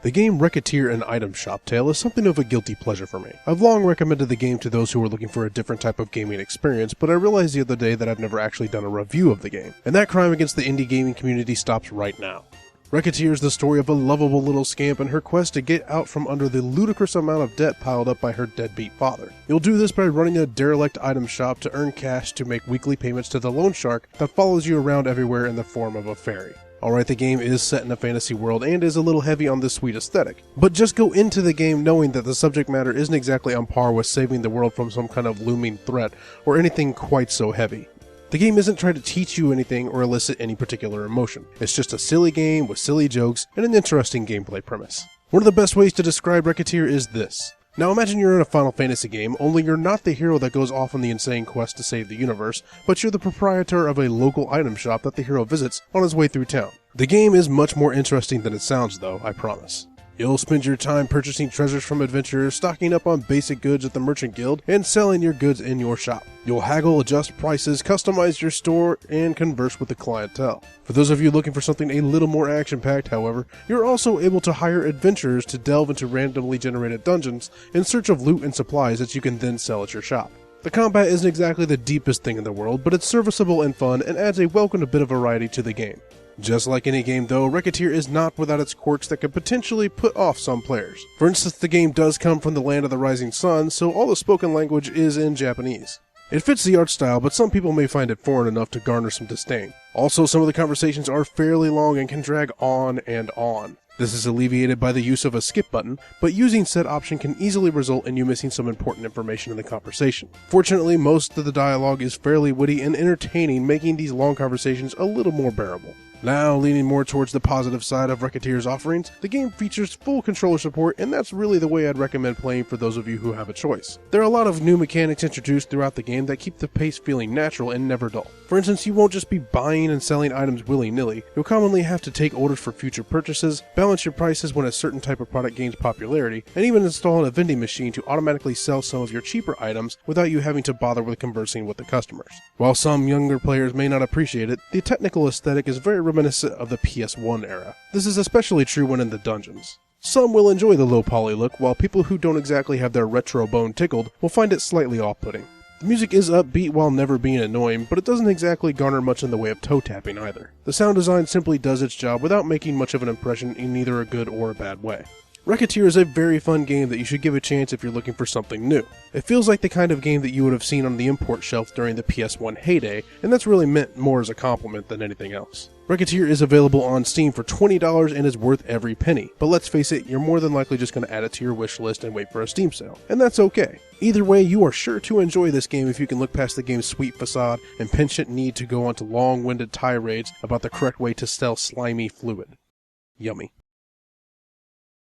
The game Recettear, an item shop tale, is something of a guilty pleasure for me. I've long recommended the game to those who are looking for a different type of gaming experience, but I realized the other day that I've never actually done a review of the game, and that crime against the indie gaming community stops right now. Recettear is the story of a lovable little scamp and her quest to get out from under the ludicrous amount of debt piled up by her deadbeat father. You'll do this by running a derelict item shop to earn cash to make weekly payments to the loan shark that follows you around everywhere in the form of a fairy. Alright, the game is set in a fantasy world and is a little heavy on the sweet aesthetic, but just go into the game knowing that the subject matter isn't exactly on par with saving the world from some kind of looming threat or anything quite so heavy. The game isn't trying to teach you anything or elicit any particular emotion. It's just a silly game with silly jokes and an interesting gameplay premise. One of the best ways to describe Recettear is this. Now imagine you're in a Final Fantasy game, only you're not the hero that goes off on the insane quest to save the universe, but you're the proprietor of a local item shop that the hero visits on his way through town. The game is much more interesting than it sounds though, I promise. You'll spend your time purchasing treasures from adventurers, stocking up on basic goods at the Merchant Guild, and selling your goods in your shop. You'll haggle, adjust prices, customize your store, and converse with the clientele. For those of you looking for something a little more action-packed, however, you're also able to hire adventurers to delve into randomly generated dungeons in search of loot and supplies that you can then sell at your shop. The combat isn't exactly the deepest thing in the world, but it's serviceable and fun and adds a welcomed bit of variety to the game. Just like any game though, Recettear is not without its quirks that could potentially put off some players. For instance, the game does come from the land of the rising sun, so all the spoken language is in Japanese. It fits the art style, but some people may find it foreign enough to garner some disdain. Also, some of the conversations are fairly long and can drag on and on. This is alleviated by the use of a skip button, but using said option can easily result in you missing some important information in the conversation. Fortunately, most of the dialogue is fairly witty and entertaining, making these long conversations a little more bearable. Now, leaning more towards the positive side of Recettear's offerings, the game features full controller support, and that's really the way I'd recommend playing for those of you who have a choice. There are a lot of new mechanics introduced throughout the game that keep the pace feeling natural and never dull. For instance, you won't just be buying and selling items willy-nilly. You'll commonly have to take orders for future purchases, balance your prices when a certain type of product gains popularity, and even install a vending machine to automatically sell some of your cheaper items without you having to bother with conversing with the customers. While some younger players may not appreciate it, the technical aesthetic is very reminiscent of the PS1 era. This is especially true when in the dungeons. Some will enjoy the low poly look, while people who don't exactly have their retro bone tickled will find it slightly off-putting. The music is upbeat while never being annoying, but it doesn't exactly garner much in the way of toe tapping either. The sound design simply does its job without making much of an impression in either a good or a bad way. Recettear is a very fun game that you should give a chance if you're looking for something new. It feels like the kind of game that you would have seen on the import shelf during the PS1 heyday, and that's really meant more as a compliment than anything else. Recettear is available on Steam for $20 and is worth every penny, but let's face it, you're more than likely just going to add it to your wish list and wait for a Steam sale, and that's okay. Either way, you are sure to enjoy this game if you can look past the game's sweet facade and penchant need to go onto long-winded tirades about the correct way to sell slimy fluid. Yummy.